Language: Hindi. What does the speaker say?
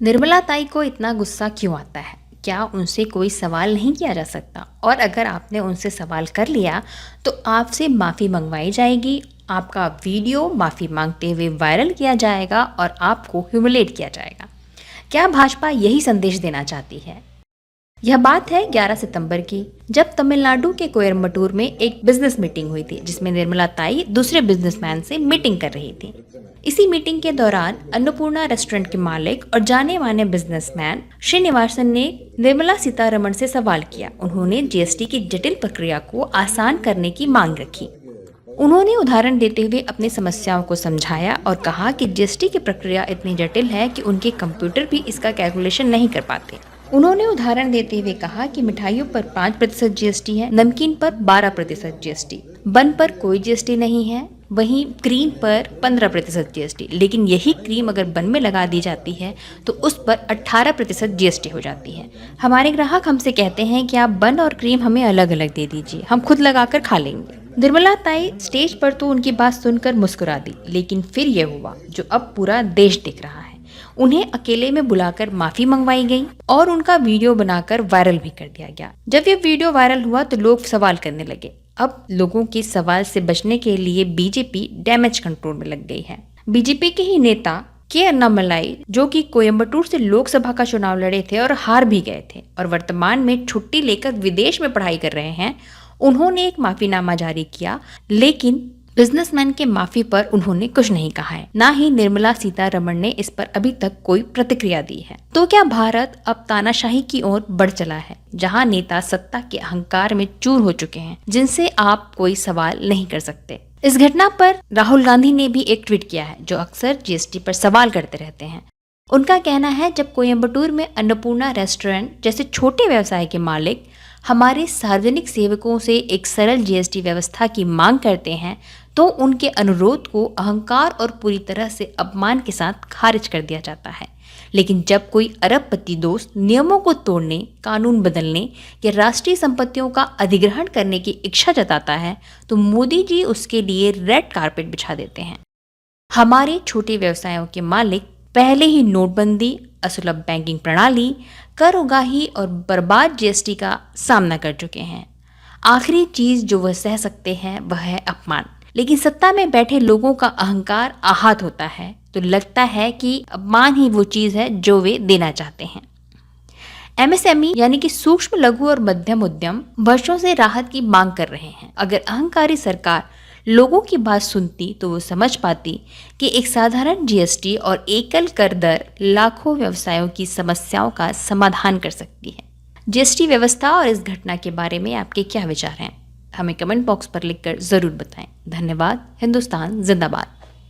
निर्मला ताई को इतना गुस्सा क्यों आता है? क्या उनसे कोई सवाल नहीं किया जा सकता? और अगर आपने उनसे सवाल कर लिया तो आपसे माफ़ी मंगवाई जाएगी, आपका वीडियो माफ़ी मांगते हुए वायरल किया जाएगा और आपको ह्यूमिलेट किया जाएगा। क्या भाजपा यही संदेश देना चाहती है? यह बात है 11 सितंबर की, जब तमिलनाडु के कोयम्बटूर में एक बिजनेस मीटिंग हुई थी जिसमें निर्मला ताई दूसरे बिजनेसमैन से मीटिंग कर रही थी। इसी मीटिंग के दौरान अन्नपूर्णा रेस्टोरेंट के मालिक और जाने माने बिजनेसमैन श्रीनिवासन ने निर्मला सीतारमण से सवाल किया। उन्होंने जीएसटी की जटिल प्रक्रिया को आसान करने की मांग रखी। उन्होंने उदाहरण देते हुए अपनी समस्याओं को समझाया और कहा कि जीएसटी की प्रक्रिया इतनी जटिल है कि उनके कंप्यूटर भी इसका कैलकुलेशन नहीं कर पाते। उन्होंने उदाहरण देते हुए कहा कि मिठाइयों पर 5% जीएसटी है, नमकीन पर 12% जीएसटी, बन पर कोई जीएसटी नहीं है, वहीं क्रीम पर 15% जीएसटी। लेकिन यही क्रीम अगर बन में लगा दी जाती है तो उस पर 18% जीएसटी हो जाती है। हमारे ग्राहक हमसे कहते हैं कि आप बन और क्रीम हमें अलग अलग दे दीजिए, हम खुद लगाकर खा लेंगे। निर्मला ताई स्टेज पर तो उनकी बात सुनकर मुस्कुरा दी, लेकिन फिर यह हुआ जो अब पूरा देश देख रहा है। उन्हें अकेले में बुलाकर माफी मंगवाई गई और उनका वीडियो बनाकर वायरल भी कर दिया गया। जब ये वीडियो वायरल हुआ तो लोग सवाल करने लगे। अब लोगों के सवाल से बचने के लिए बीजेपी डैमेज कंट्रोल में लग गई है। बीजेपी के ही नेता के अन्नामलाई, जो कि कोयम्बटूर से लोकसभा का चुनाव लड़े थे और हार भी गए थे और वर्तमान में छुट्टी लेकर विदेश में पढ़ाई कर रहे हैं, उन्होंने एक माफीनामा जारी किया। लेकिन बिजनेसमैन के माफी पर उन्होंने कुछ नहीं कहा है। ना ही निर्मला सीतारमण ने इस पर अभी तक कोई प्रतिक्रिया दी है। तो क्या भारत अब तानाशाही की ओर बढ़ चला है, जहां नेता सत्ता के अहंकार में चूर हो चुके हैं, जिनसे आप कोई सवाल नहीं कर सकते? इस घटना पर राहुल गांधी ने भी एक ट्वीट किया है, जो अक्सर जीएसटी पर सवाल करते रहते हैं। उनका कहना है, जब कोयम्बटूर में अन्नपूर्णा रेस्टोरेंट जैसे छोटे व्यवसाय के मालिक हमारे सार्वजनिक सेवकों से एक सरल जीएसटी व्यवस्था की मांग करते हैं तो उनके अनुरोध को अहंकार और पूरी तरह से अपमान के साथ खारिज कर दिया जाता है। लेकिन जब कोई अरबपति दोस्त नियमों को तोड़ने, कानून बदलने या राष्ट्रीय संपत्तियों का अधिग्रहण करने की इच्छा जताता है तो मोदी जी उसके लिए रेड कारपेट बिछा देते हैं। हमारे छोटे व्यवसायों के मालिक पहले ही नोटबंदी, असुलभ बैंकिंग प्रणाली, कर उगाही और बर्बाद जीएसटी का सामना कर चुके हैं। आखिरी चीज जो वह सह सकते हैं वह है अपमान। लेकिन सत्ता में बैठे लोगों का अहंकार आहत होता है तो लगता है कि अपमान ही वो चीज है जो वे देना चाहते हैं। एमएसएमई यानी कि सूक्ष्म, लघु और मध्यम उद्यम वर्षों से राहत की मांग कर रहे हैं। अगर अहंकारी सरकार लोगों की बात सुनती तो वो समझ पाती कि एक साधारण जीएसटी और एकल कर दर लाखों व्यवसायों की समस्याओं का समाधान कर सकती है। जीएसटी व्यवस्था और इस घटना के बारे में आपके क्या विचार हैं? हमें कमेंट बॉक्स पर लिखकर जरूर बताएं। धन्यवाद। हिंदुस्तान जिंदाबाद।